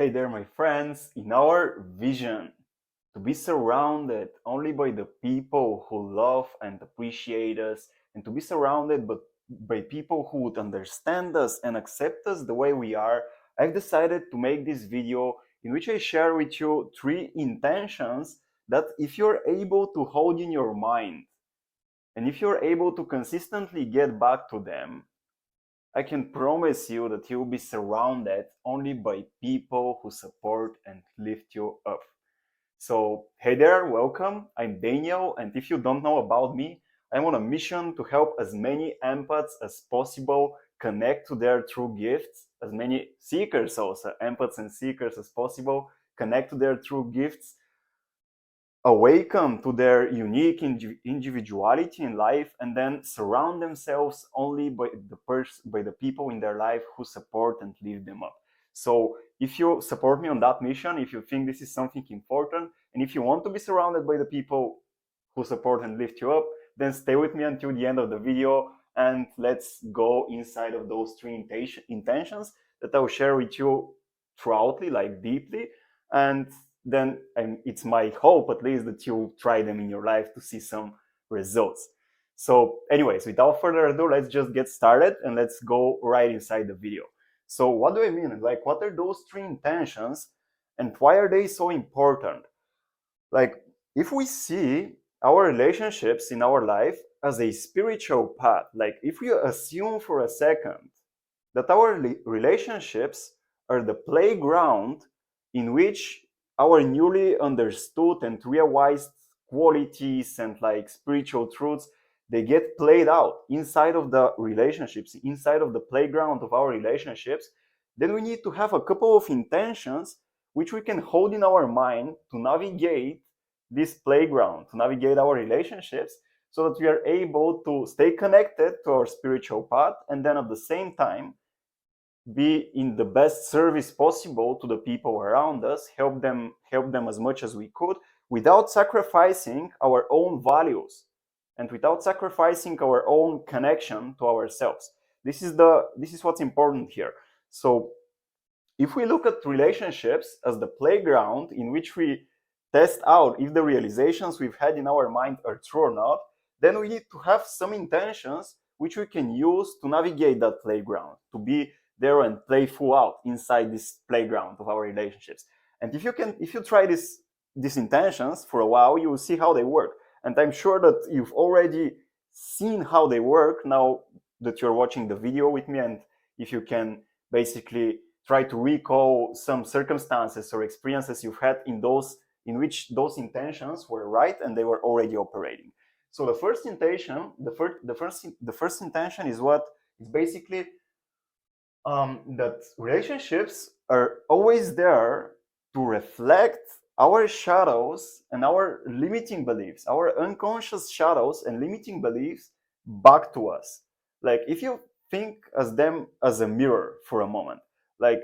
Hey there, my friends. In our vision, to be surrounded only by the people who love and appreciate us, and to be surrounded by people who would understand us and accept us the way we are, I've decided to make this video in which I share with you three intentions that if you're able to hold in your mind, and if you're able to consistently get back to them, I can promise you that you'll be surrounded only by people who support and lift you up. So, hey there, welcome. I'm Daniel, and if you don't know about me, I'm on a mission to help as many empaths as possible connect to their true gifts, as many seekers also, empaths and seekers as possible, connect to their true gifts, awaken to their unique individuality in life, and then surround themselves only by by the people in their life who support and lift them up. So if you support me on that mission, if you think this is something important, and if you want to be surrounded by the people who support and lift you up, then stay with me until the end of the video, and let's go inside of those three intentions that I'll share with you throughoutly, like deeply. And then it's my hope at least that you try them in your life to see some results. So anyways, without further ado, let's just get started and let's go right inside the video. So what do I mean? Like, what are those three intentions and why are they so important? Like, if we see our relationships in our life as a spiritual path, like if we assume for a second that our relationships are the playground in which our newly understood and realized qualities and like spiritual truths, they get played out inside of the relationships, inside of the playground of our relationships, then we need to have a couple of intentions which we can hold in our mind to navigate this playground, to navigate our relationships, so that we are able to stay connected to our spiritual path and then at the same time be in the best service possible to the people around us, help them as much as we could without sacrificing our own values and without sacrificing our own connection to ourselves. This is what's important here. So if we look at relationships as the playground in which we test out if the realizations we've had in our mind are true or not, then we need to have some intentions which we can use to navigate that playground, to be there and playful out inside this playground of our relationships. And if you try these intentions for a while, you will see how they work. And I'm sure that you've already seen how they work now that you're watching the video with me, and if you can basically try to recall some circumstances or experiences you've had in which those intentions were right and they were already operating. So the first intention, the first intention is what is basically that relationships are always there to reflect our shadows and our limiting beliefs, our unconscious shadows and limiting beliefs back to us. Like if you think as them as a mirror for a moment, like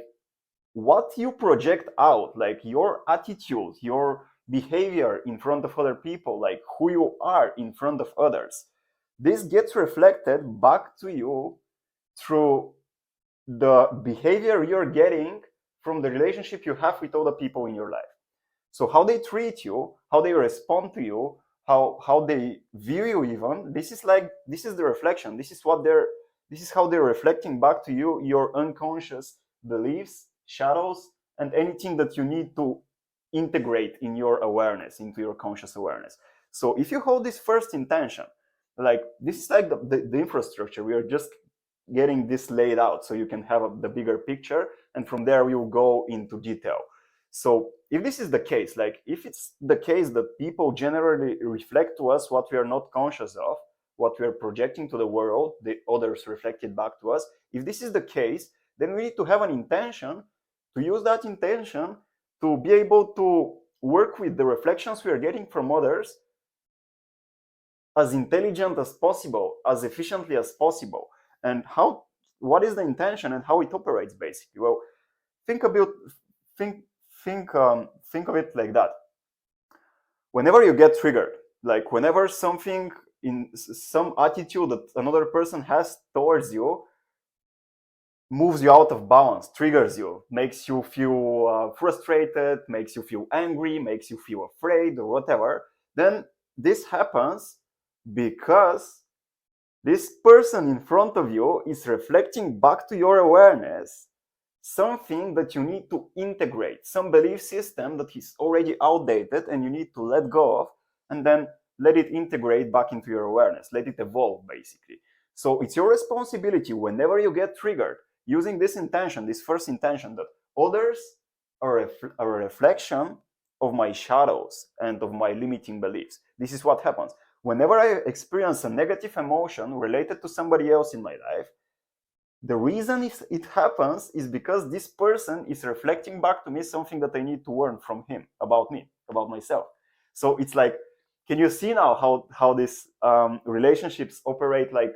what you project out, like your attitude, your behavior in front of other people, like who you are in front of others, this gets reflected back to you through the behavior you're getting from the relationship you have with other people in your life. So how they treat you, how they respond to you, how they view you, even this is the reflection. This is how they're reflecting back to you your unconscious beliefs, shadows, and anything that you need to integrate in your awareness, into your conscious awareness. So if you hold this first intention, like this is like the infrastructure, we are just getting this laid out so you can have the bigger picture, and from there we will go into detail. So if this is the case, like if it's the case that people generally reflect to us what we are not conscious of, what we are projecting to the world, the others reflect it back to us. If this is the case, then we need to have an intention, to use that intention to be able to work with the reflections we are getting from others as intelligent as possible, as efficiently as possible. And what is the intention and how it operates basically? Well, think about think think of it like that. Whenever you get triggered, like whenever something in some attitude that another person has towards you moves you out of balance, triggers you, makes you feel frustrated, makes you feel angry, makes you feel afraid, or whatever, then this happens because this person in front of you is reflecting back to your awareness something that you need to integrate, some belief system that is already outdated and you need to let go of, and then let it integrate back into your awareness, let it evolve basically. So it's your responsibility whenever you get triggered, using this intention, this first intention, that others are a reflection of my shadows and of my limiting beliefs. This is what happens. Whenever I experience a negative emotion related to somebody else in my life, the reason it happens is because this person is reflecting back to me something that I need to learn from him, about myself. So it's like, can you see now how these relationships operate like,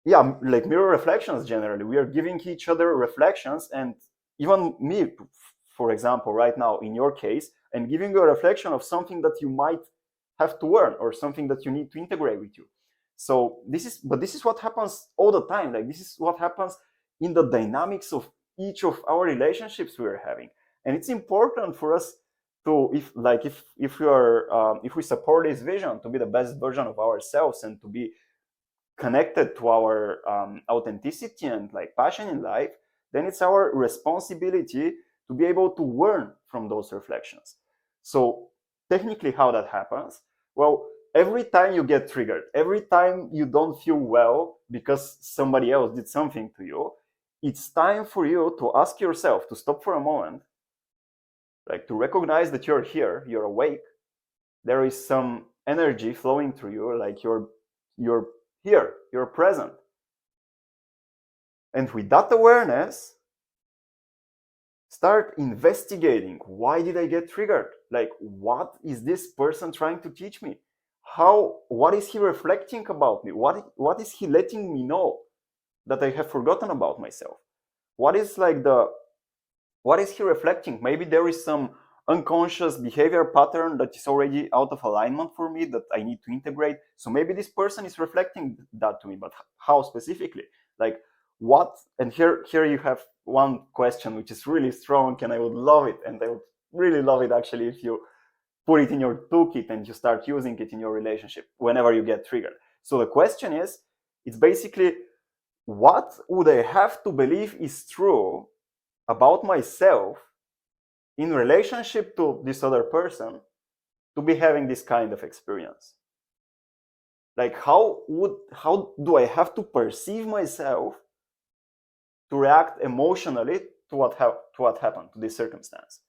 yeah, like mirror reflections generally. We are giving each other reflections, and even me, for example, right now, in your case, I'm giving you a reflection of something that you might have to learn or something that you need to integrate with you. So this is what happens all the time. Like, this is what happens in the dynamics of each of our relationships we are having. And it's important for us to, if we support this vision to be the best version of ourselves and to be connected to our authenticity and like passion in life, then it's our responsibility to be able to learn from those reflections. So technically, how that happens? Well, every time you get triggered, every time you don't feel well because somebody else did something to you, it's time for you to ask yourself to stop for a moment, like to recognize that you're here, you're awake, there is some energy flowing through you, like you're here, you're present. And with that awareness, start investigating, why did I get triggered? Like, what is this person trying to teach me? What is he reflecting about me? What is he letting me know that I have forgotten about myself? What is he reflecting? Maybe there is some unconscious behavior pattern that is already out of alignment for me that I need to integrate. So maybe this person is reflecting that to me, but how specifically? Like, what? And here you have one question which is really strong, and I would love it, and I would really love it actually if you put it in your toolkit and you start using it in your relationship whenever you get triggered. So the question is, it's basically, what would I have to believe is true about myself in relationship to this other person to be having this kind of experience? Like, how do I have to perceive myself to react emotionally to what happened to this circumstance?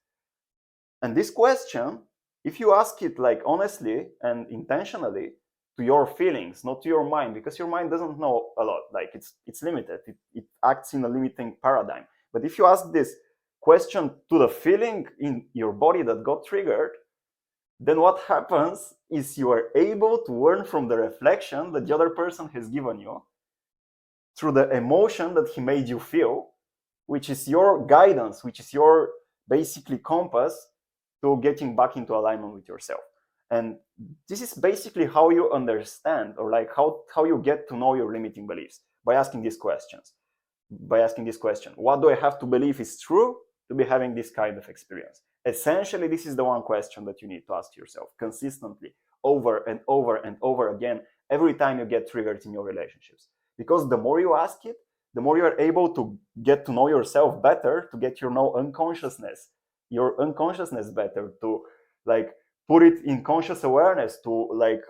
And this question, if you ask it like honestly and intentionally to your feelings, not to your mind, because your mind doesn't know a lot, like it's limited, it acts in a limiting paradigm. But if you ask this question to the feeling in your body that got triggered, then what happens is you are able to learn from the reflection that the other person has given you through the emotion that he made you feel, which is your guidance, which is your basically compass to getting back into alignment with yourself. And this is basically how you understand, or like how you get to know your limiting beliefs, by asking these questions. By asking this question, what do I have to believe is true to be having this kind of experience? Essentially, this is the one question that you need to ask yourself consistently, over and over and over again, every time you get triggered in your relationships. Because the more you ask it, the more you are able to get to know yourself better, to get your unconsciousness better, to like put it in conscious awareness, to like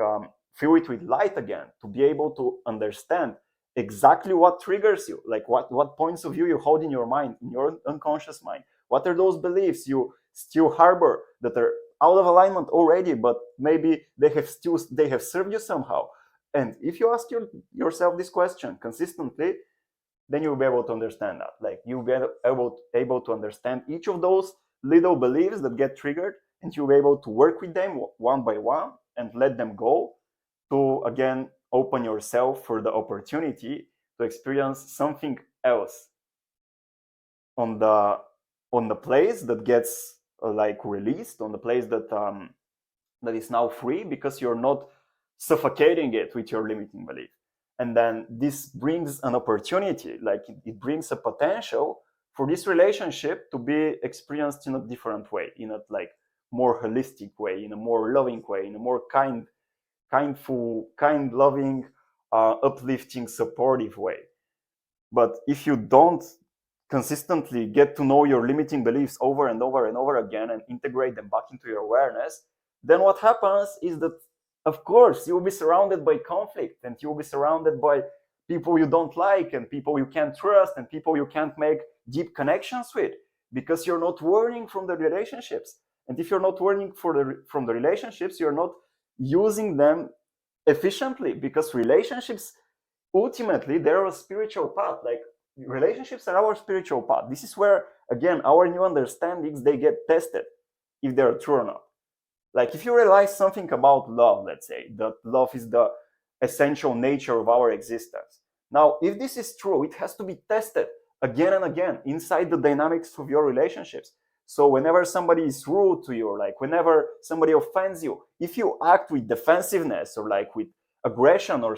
fill it with light again, to be able to understand exactly what triggers you, like what points of view you hold in your mind, in your unconscious mind. What are those beliefs you still harbor that are out of alignment already, but maybe they have served you somehow? And if you ask yourself this question consistently, then you'll be able to understand that. Like, you'll be able to understand each of those little beliefs that get triggered, and you'll be able to work with them one by one and let them go, to again open yourself for the opportunity to experience something else on the place that gets like released, on the place that is now free, because you're not suffocating it with your limiting belief. And then this brings an opportunity, like it brings a potential for this relationship to be experienced in a different way, in a like more holistic way, in a more loving way, in a more kindful, kind, loving, uplifting, supportive way. But if you don't consistently get to know your limiting beliefs over and over and over again and integrate them back into your awareness, then what happens is that, of course, you will be surrounded by conflict, and you will be surrounded by people you don't like and people you can't trust and people you can't make deep connections with, because you're not learning from the relationships. And if you're not learning from the relationships, you're not using them efficiently, because relationships ultimately they're a spiritual path. Like, relationships are our spiritual path. This is where, again, our new understandings, they get tested if they're true or not. Like, if you realize something about love, let's say that love is the essential nature of our existence. Now, if this is true, it has to be tested again and again inside the dynamics of your relationships. So whenever somebody is rude to you, or like whenever somebody offends you, if you act with defensiveness or like with aggression or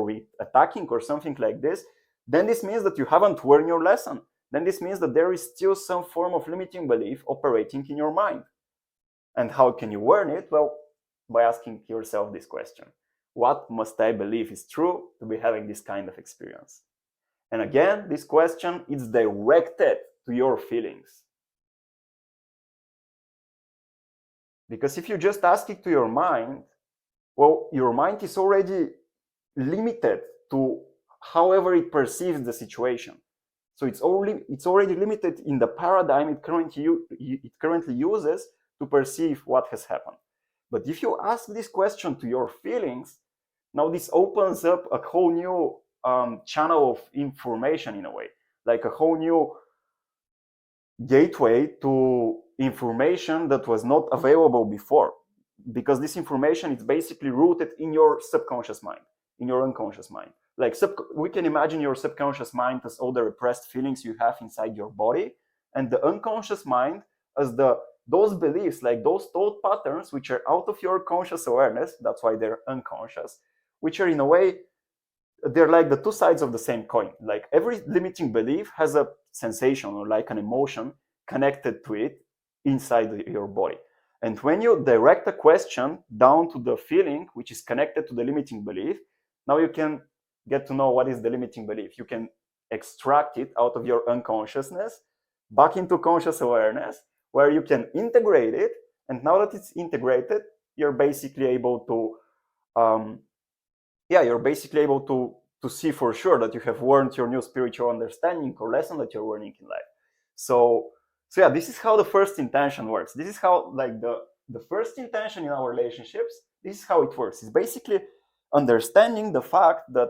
with attacking or something like this, then this means that you haven't learned your lesson. Then this means that there is still some form of limiting belief operating in your mind. And how can you learn it? Well, by asking yourself this question: what must I believe is true to be having this kind of experience? And again, this question is directed to your feelings. Because if you just ask it to your mind, well, your mind is already limited to however it perceives the situation. So it's already limited in the paradigm it currently uses to perceive what has happened. But if you ask this question to your feelings, now this opens up a whole new channel of information, in a way, like a whole new gateway to information that was not available before, because this information is basically rooted in your subconscious mind, in your unconscious mind. Like, we can imagine your subconscious mind as all the repressed feelings you have inside your body, and the unconscious mind as those beliefs, like those thought patterns which are out of your conscious awareness. That's why they're unconscious, which are, in a way, they're like the two sides of the same coin. Like, every limiting belief has a sensation or like an emotion connected to it inside your body. And when you direct a question down to the feeling which is connected to the limiting belief, now you can get to know what is the limiting belief. You can extract it out of your unconsciousness back into conscious awareness, where you can integrate it. And now that it's integrated, you're basically able to you're basically able to see for sure that you have learned your new spiritual understanding or lesson that you're learning in life. So yeah, this is how the first intention works. This is how, like, the first intention in our relationships, this is how it works. It's basically understanding the fact that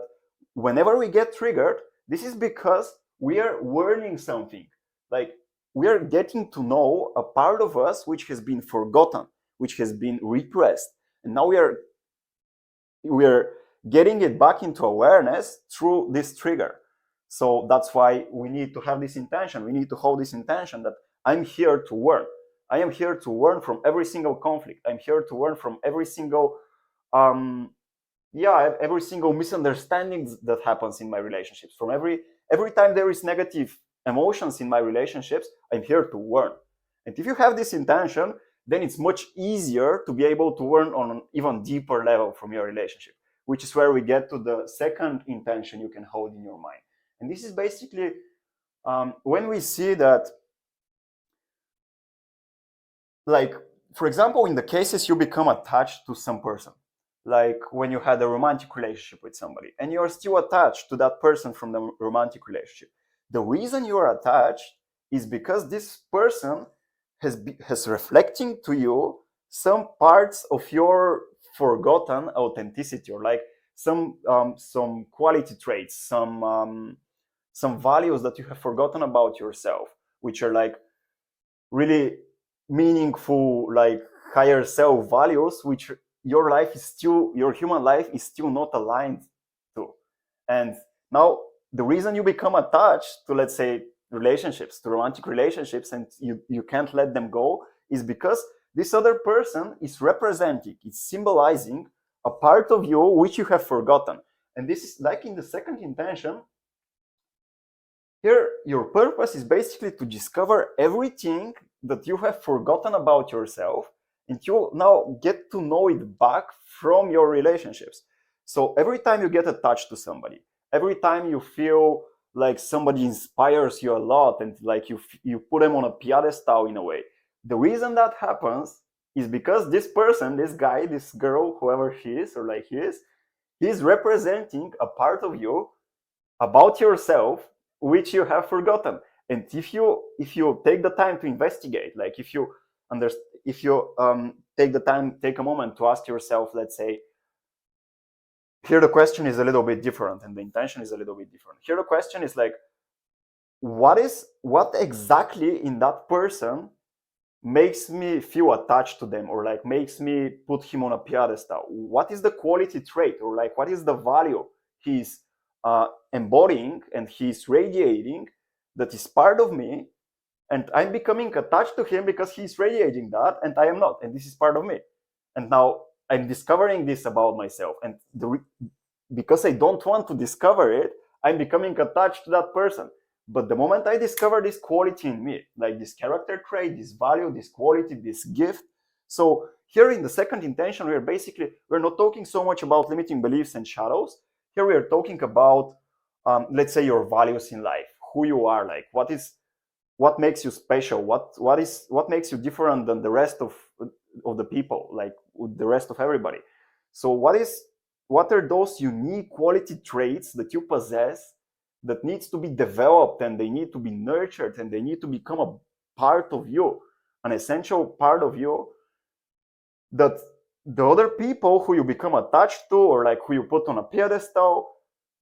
whenever we get triggered, this is because we are learning something. Like, we are getting to know a part of us which has been forgotten, which has been repressed, and now we are getting it back into awareness through this trigger. So that's why we need to have this intention. We need to hold this intention that I'm here to learn. I am here to learn from every single conflict. I'm here to learn from every single every single misunderstanding that happens in my relationships. From every time there is negative emotions in my relationships, I'm here to learn. And if you have this intention, then it's much easier to be able to learn on an even deeper level from your relationship, which is where we get to the second intention you can hold in your mind. And this is basically when we see that, like, for example, in the cases you become attached to some person, like when you had a romantic relationship with somebody and you're still attached to that person from the romantic relationship. The reason you are attached is because this person has reflecting to you some parts of your forgotten authenticity, or like some quality traits, some values that you have forgotten about yourself, which are like really meaningful, like higher self values, which your human life is still not aligned to. And now the reason you become attached to, let's say, relationships, to romantic relationships, and you can't let them go, is because this other person is representing, it's symbolizing a part of you which you have forgotten. And this is like in the second intention. Here, your purpose is basically to discover everything that you have forgotten about yourself, and you now get to know it back from your relationships. So every time you get attached to somebody, every time you feel like somebody inspires you a lot and like you put them on a pedestal in a way, the reason that happens is because this person, this guy, this girl, whoever she is or like he's representing a part of you about yourself which you have forgotten. And if you take the time to investigate, like if you take a moment to ask yourself, let's say, here the question is a little bit different and the intention is a little bit different. Here the question is like, what exactly in that person makes me feel attached to them, or like makes me put him on a pedestal? What is the quality trait, or like what is the value he's embodying and he's radiating that is part of me, and I'm becoming attached to him because he's radiating that and I am not, and this is part of me. And now I'm discovering this about myself, and because I don't want to discover it, I'm becoming attached to that person. But the moment I discover this quality in me, like this character trait, this value, this quality, this gift. So here in the second intention, we're not talking so much about limiting beliefs and shadows. Here we are talking about, let's say, your values in life, who you are, like what makes you special, what makes you different than the rest of the people, like the rest of everybody. So what are those unique quality traits that you possess that needs to be developed, and they need to be nurtured, and they need to become a part of you, an essential part of you, that the other people who you become attached to, or like who you put on a pedestal,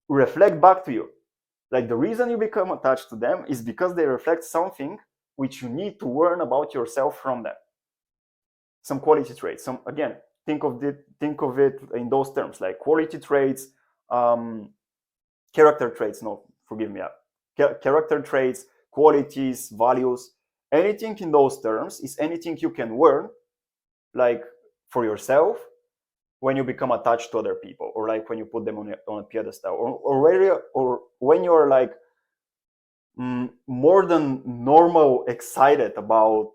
reflect back to you. Like the reason you become attached to them is because they reflect something which you need to learn about yourself from them. Some quality traits. Again, think of it in those terms, like quality traits, character traits. No, forgive me. Character traits, qualities, values. Anything in those terms is anything you can learn, like for yourself, when you become attached to other people, or like when you put them on a pedestal, or when you're like more than normal excited about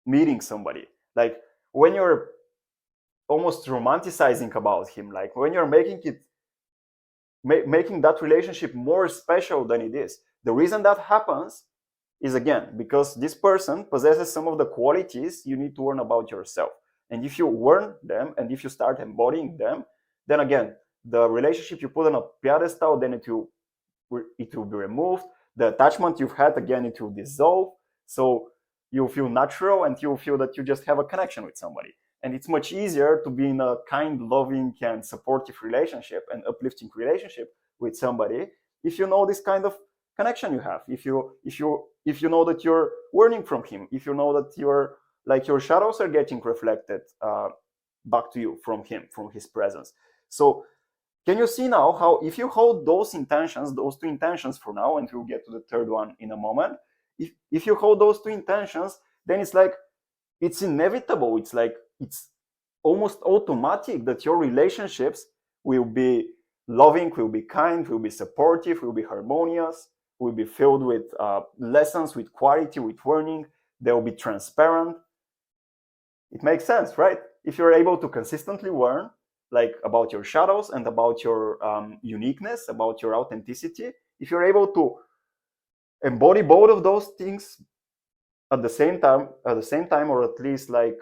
meeting somebody, like when you're almost romanticizing about him, like when you're making that relationship more special than it is. The reason that happens is, again, because this person possesses some of the qualities you need to learn about yourself. And if you learn them and if you start embodying them, then again, the relationship you put on a pedestal, then it will be removed. The attachment you've had, again, it will dissolve. So you'll feel natural and you'll feel that you just have a connection with somebody. And it's much easier to be in a kind, loving, and supportive relationship and uplifting relationship with somebody if you know this kind of connection you have. If you know that you're learning from him, if you know that your shadows are getting reflected back to you from him, from his presence. So can you see now how if you hold those intentions, those two intentions for now, and we'll get to the third one in a moment, if you hold those two intentions, then it's like it's inevitable. It's like it's almost automatic that your relationships will be loving, will be kind, will be supportive, will be harmonious, will be filled with lessons, with quality, with learning. They will be transparent. It makes sense, right? If you're able to consistently learn, like about your shadows and about your uniqueness, about your authenticity, if you're able to embody both of those things at the same time, or at least like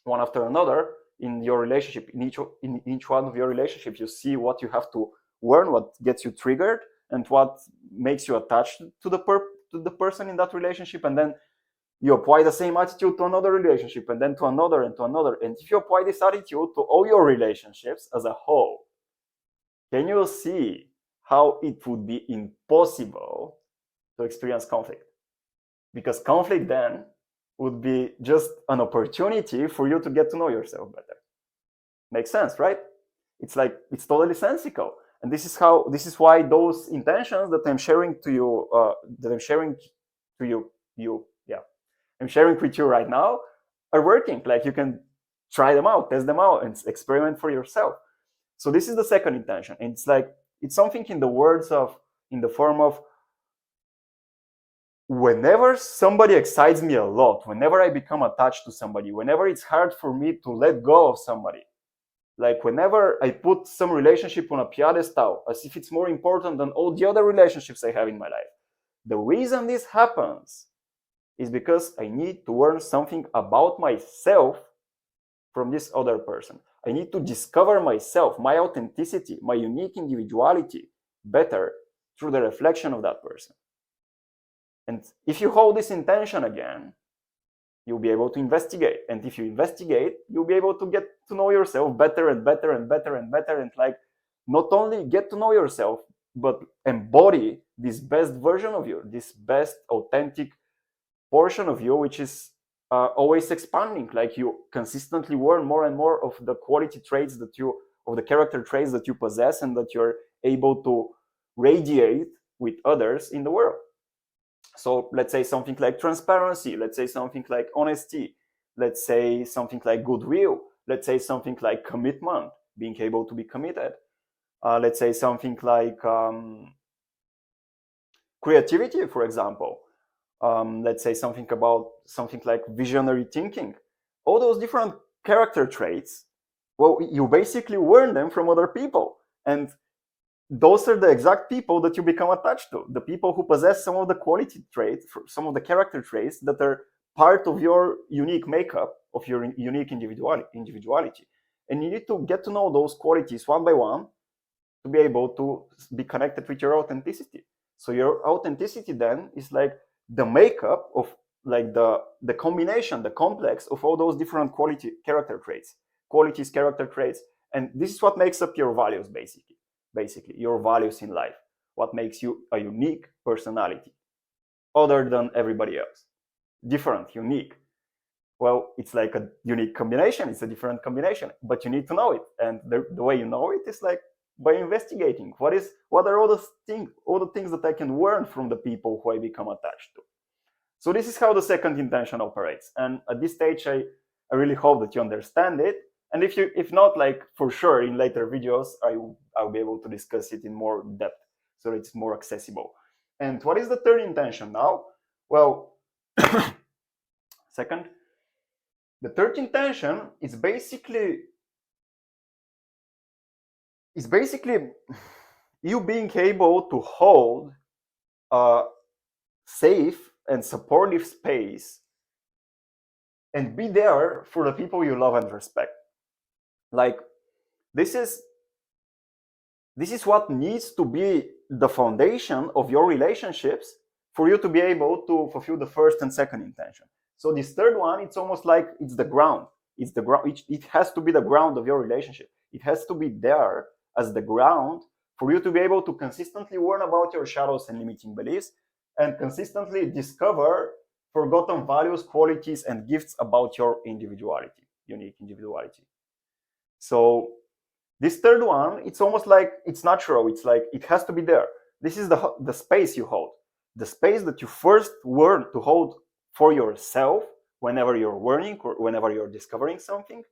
one after another in your relationship, in each one of your relationships, you see what you have to learn, what gets you triggered, and what makes you attached to the person in that relationship, and then you apply the same attitude to another relationship, and then to another, and to another. And if you apply this attitude to all your relationships as a whole, can you see how it would be impossible to experience conflict? Because conflict then would be just an opportunity for you to get to know yourself better. Makes sense, right? It's like, it's totally sensical. And this is why those intentions that I'm sharing to you, I'm sharing with you right now, are working. Like, you can try them out, test them out, and experiment for yourself. So this is the second intention. And it's like, it's something in the words of, in the form of, whenever somebody excites me a lot, whenever I become attached to somebody, whenever it's hard for me to let go of somebody, like whenever I put some relationship on a pedestal as if it's more important than all the other relationships I have in my life, the reason this happens is because I need to learn something about myself from this other person. I need to discover myself, my authenticity, my unique individuality better through the reflection of that person. And if you hold this intention again, you'll be able to investigate. And if you investigate, you'll be able to get to know yourself better and better and better and better. And like, not only get to know yourself, but embody this best version of you, this best authentic portion of you, which is always expanding. Like, you consistently learn more and more of the quality traits that you, of the character traits that you possess and that you're able to radiate with others in the world. So let's say something like transparency, let's say something like honesty, let's say something like goodwill, let's say something like commitment, being able to be committed. Let's say something like creativity, for example. Let's say something about something like visionary thinking. All those different character traits, well, you basically learn them from other people. And those are the exact people that you become attached to, the people who possess some of the quality traits, some of the character traits that are part of your unique makeup, of your unique individuality. And you need to get to know those qualities one by one to be able to be connected with your authenticity. So your authenticity then is like the makeup of, like, the combination, the complex of all those different qualities, character traits. And this is what makes up your values, basically your values in life, what makes you a unique personality other than everybody else, different, unique. Well, it's like a unique combination, it's a different combination, but you need to know it. And the way you know it is like by investigating what are all the things that I can learn from the people who I become attached to. So this is how the second intention operates. And at this stage, I really hope that you understand it. And if not, like, for sure, in later videos, I'll be able to discuss it in more depth, so it's more accessible. And what is the third intention now? Well, second, the third intention is basically you being able to hold a safe and supportive space and be there for the people you love and respect. Like, this is what needs to be the foundation of your relationships for you to be able to fulfill the first and second intention. So this third one, it's almost like it's the ground. It's the ground. It has to be the ground of your relationship. It has to be there as the ground for you to be able to consistently learn about your shadows and limiting beliefs, and consistently discover forgotten values, qualities, and gifts about your individuality, unique individuality. So this third one, it's almost like it's natural. It's like it has to be there. This is the space you hold, the space that you first learn to hold for yourself whenever you're learning or whenever you're discovering something,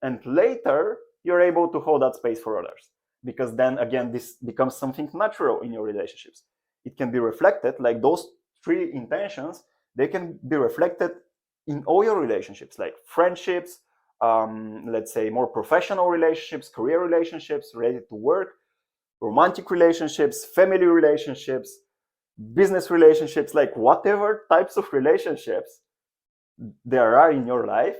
and later you're able to hold that space for others. Because then again, this becomes something natural in your relationships. It can be reflected, like those three intentions, they can be reflected in all your relationships, like friendships, let's say more professional relationships, career relationships related to work, romantic relationships, family relationships, business relationships, like whatever types of relationships there are in your life.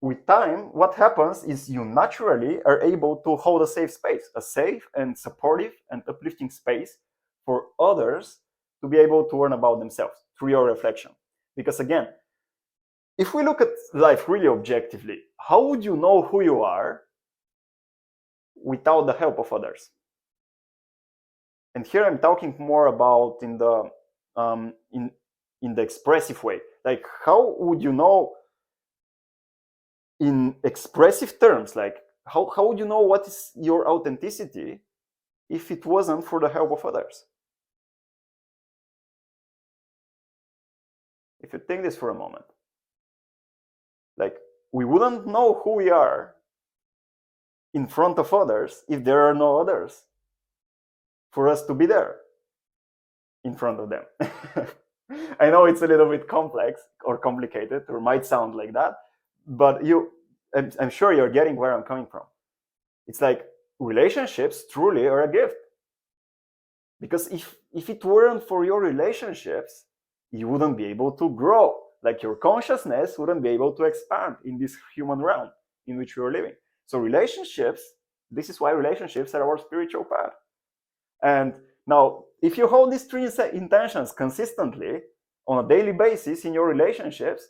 With time, what happens is you naturally are able to hold a safe space, a safe and supportive and uplifting space for others to be able to learn about themselves through your reflection. Because again, if we look at life really objectively, how would you know who you are without the help of others? And here I'm talking more about in the expressive way. Like, how would you know in expressive terms? Like, how would you know what is your authenticity if it wasn't for the help of others? If you think this for a moment, like, we wouldn't know who we are in front of others if there are no others for us to be there in front of them? I know it's a little bit complex or complicated, or might sound like that, but I'm sure you're getting where I'm coming from. It's like relationships truly are a gift. Because if it weren't for your relationships, you wouldn't be able to grow. Like your consciousness wouldn't be able to expand in this human realm in which you're living. So relationships, this is why relationships are our spiritual path. And now, if you hold these three intentions consistently on a daily basis in your relationships,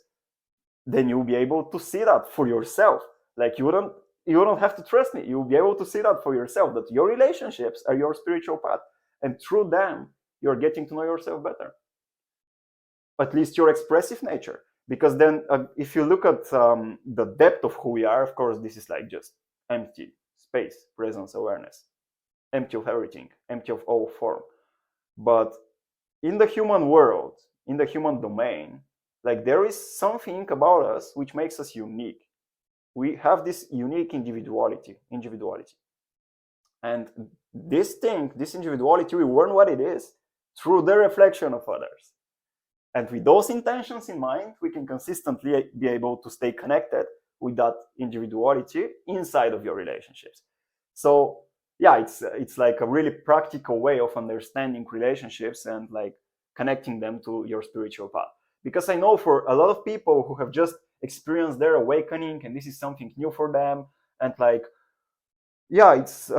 then you'll be able to see that for yourself. Like you don't have to trust me. You'll be able to see that for yourself, that your relationships are your spiritual path. And through them, you're getting to know yourself better. At least your expressive nature. Because then if you look at the depth of who we are, of course, this is like just empty space, presence, awareness. Empty of everything, empty of all form. But in the human world, in the human domain, like there is something about us which makes us unique. We have this unique individuality. And this individuality, we learn what it is through the reflection of others. And with those intentions in mind, we can consistently be able to stay connected with that individuality inside of your relationships. So yeah, it's like a really practical way of understanding relationships and like connecting them to your spiritual path. Because I know for a lot of people who have just experienced their awakening and this is something new for them, and like yeah, it's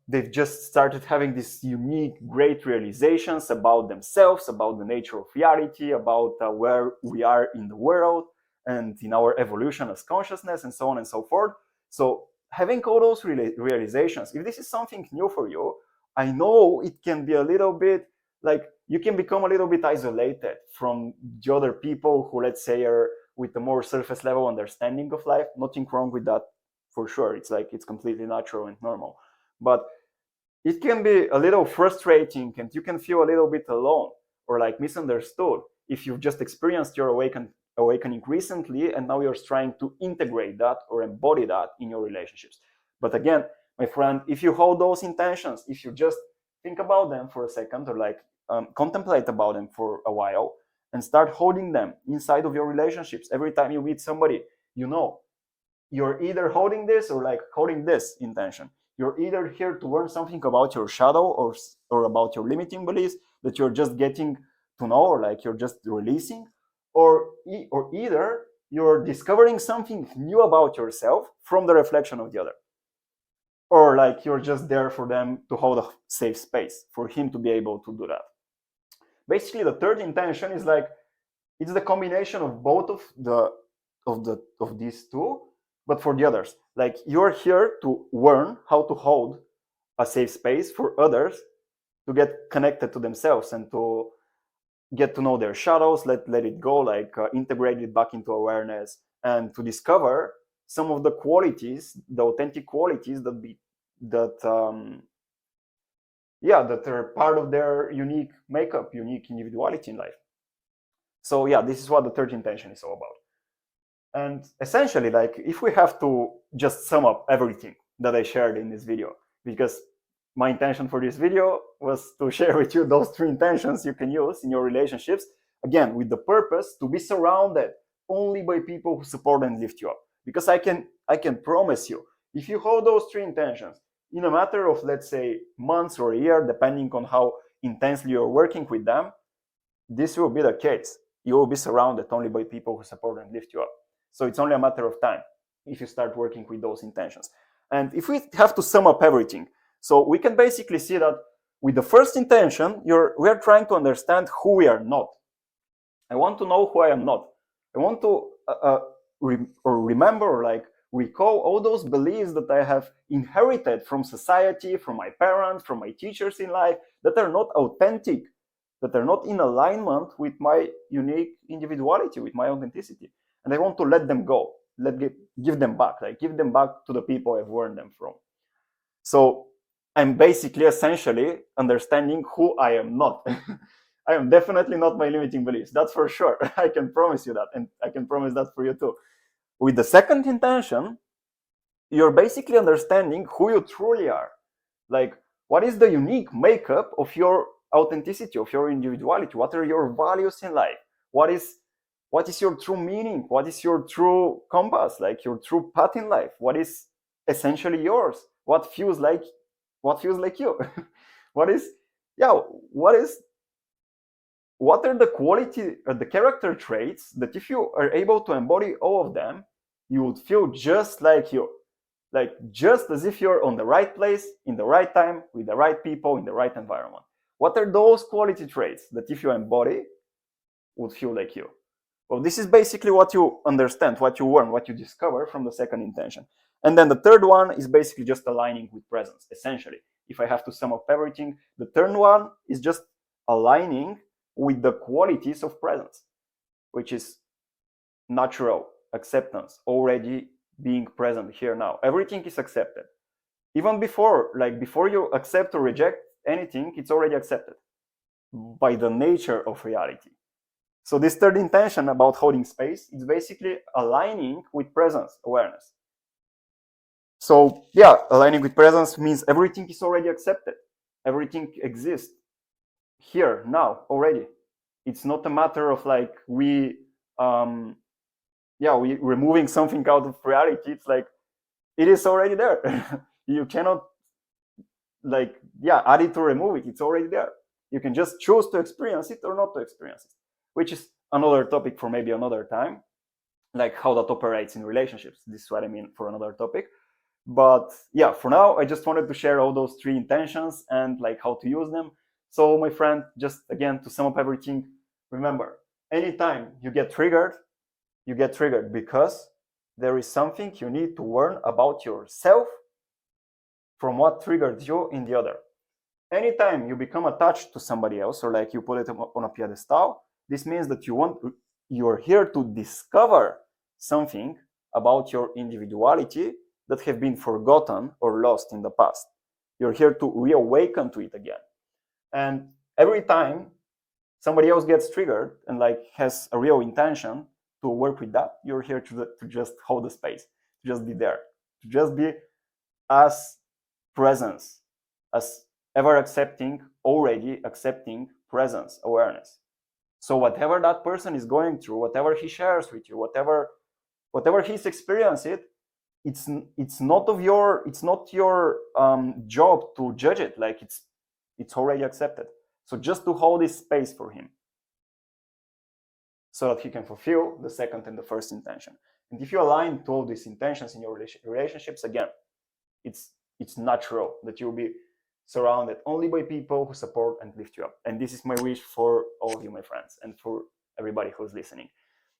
they've just started having these unique, great realizations about themselves, about the nature of reality, about where we are in the world and in our evolution as consciousness, and so on and so forth. So having all those realizations, if this is something new for you, I know it can be a little bit like you can become a little bit isolated from the other people who, let's say, are with a more surface level understanding of life. Nothing wrong with that, for sure. It's like it's completely natural and normal, but it can be a little frustrating and you can feel a little bit alone or like misunderstood if you've just experienced your awakening recently and now you're trying to integrate that or embody that in your relationships. But again, my friend, if you hold those intentions, if you just think about them for a second or like contemplate about them for a while and start holding them inside of your relationships every time you meet somebody, you know, you're either holding this or like holding this intention. You're either here to learn something about your shadow or about your limiting beliefs that you're just getting to know or like you're just releasing, or either you're discovering something new about yourself from the reflection of the other, or like you're just there for them to hold a safe space for him to be able to do that. Basically, the third intention is like it's the combination of both of these two, but for the others. Like you're here to learn how to hold a safe space for others to get connected to themselves and to get to know their shadows, let it go, like integrate it back into awareness, and to discover some of the qualities, the authentic qualities that are part of their unique makeup, unique individuality in life. So yeah, this is what the third intention is all about. And essentially, like if we have to just sum up everything that I shared in this video, because my intention for this video was to share with you those three intentions you can use in your relationships, again, with the purpose to be surrounded only by people who support and lift you up. Because I can promise you, if you hold those three intentions in a matter of, let's say, months or a year, depending on how intensely you're working with them, this will be the case. You will be surrounded only by people who support and lift you up. So it's only a matter of time if you start working with those intentions. And if we have to sum up everything, so we can basically see that with the first intention, we are trying to understand who we are not. I want to know who I am not. I want to remember or like recall all those beliefs that I have inherited from society, from my parents, from my teachers in life, that are not authentic, that are not in alignment with my unique individuality, with my authenticity. And I want to let them go, give them back, like give them back to the people I've learned them from. So I'm basically essentially understanding who I am not. I am definitely not my limiting beliefs. That's for sure. I can promise you that. And I can promise that for you too. With the second intention, you're basically understanding who you truly are. Like, what is the unique makeup of your authenticity, of your individuality? What are your values in life? What is your true meaning? What is your true compass, like your true path in life? What is essentially yours? What feels like you? what is yeah what is what are the quality or the character traits that if you are able to embody all of them, you would feel just like you, like just as if you're on the right place in the right time with the right people in the right environment. What are those quality traits that if you embody would feel like you? Well, this is basically what you understand, what you learn, what you discover from the second intention. And then the third one is basically just aligning with presence, essentially. If I have to sum up everything, the third one is just aligning with the qualities of presence, which is natural acceptance, already being present here now. Everything is accepted. Even before you accept or reject anything, it's already accepted by the nature of reality. So this third intention about holding space is basically aligning with presence awareness. So yeah, aligning with presence means everything is already accepted. Everything exists here now already. It's not a matter of like we removing something out of reality. It's like it is already there. You cannot add it or remove it. It's already there. You can just choose to experience it or not to experience it, which is another topic for maybe another time, like how that operates in relationships. This is what I mean for another topic. But yeah, for now, I just wanted to share all those three intentions and like how to use them. So my friend, just again, to sum up everything, remember, anytime you get triggered because there is something you need to learn about yourself from what triggered you in the other. Anytime you become attached to somebody else or like you put it on a pedestal, this means that you're here to discover something about your individuality that have been forgotten or lost in the past. You're here to reawaken to it again. And every time somebody else gets triggered and like has a real intention to work with that, you're here to just hold the space, to just be there, to just be as presence, as ever accepting, already accepting presence, awareness. So whatever that person is going through, whatever he shares with you, whatever he's experiencing, it's not your job to judge it. Like it's already accepted. So just to hold this space for him, so that he can fulfill the second and the first intention. And if you align to all these intentions in your relationships, again, it's natural that you'll be surrounded only by people who support and lift you up. And this is my wish for all of you, my friends, and for everybody who's listening.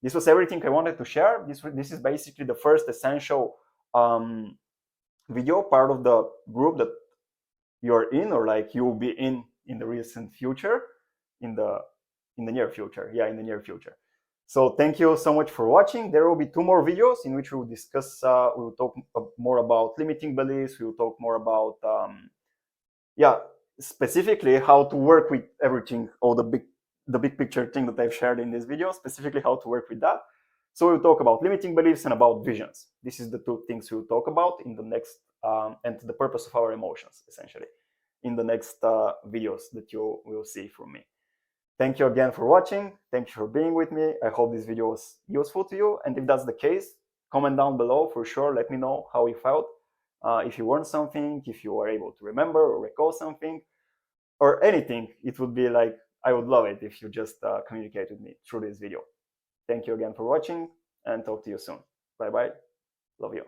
This was everything I wanted to share. This is basically the first essential video, part of the group that you're in, or like you'll be in the recent future, in the near future. Yeah, in the near future. So thank you so much for watching. There will be 2 more videos in which we will discuss, we will talk more about limiting beliefs. We will talk more about, specifically how to work with everything, all the big picture thing that I've shared in this video, specifically how to work with that. So we'll talk about limiting beliefs and about visions. This is the 2 things we'll talk about in the next, and the purpose of our emotions, essentially, in the next videos that you will see from me. Thank you again for watching. Thank you for being with me. I hope this video was useful to you. And if that's the case, comment down below for sure. Let me know how you felt. If you learned something, if you were able to remember or recall something, or anything, it would be like, I would love it if you just communicate with me through this video. Thank you again for watching and talk to you soon. Bye bye. Love you.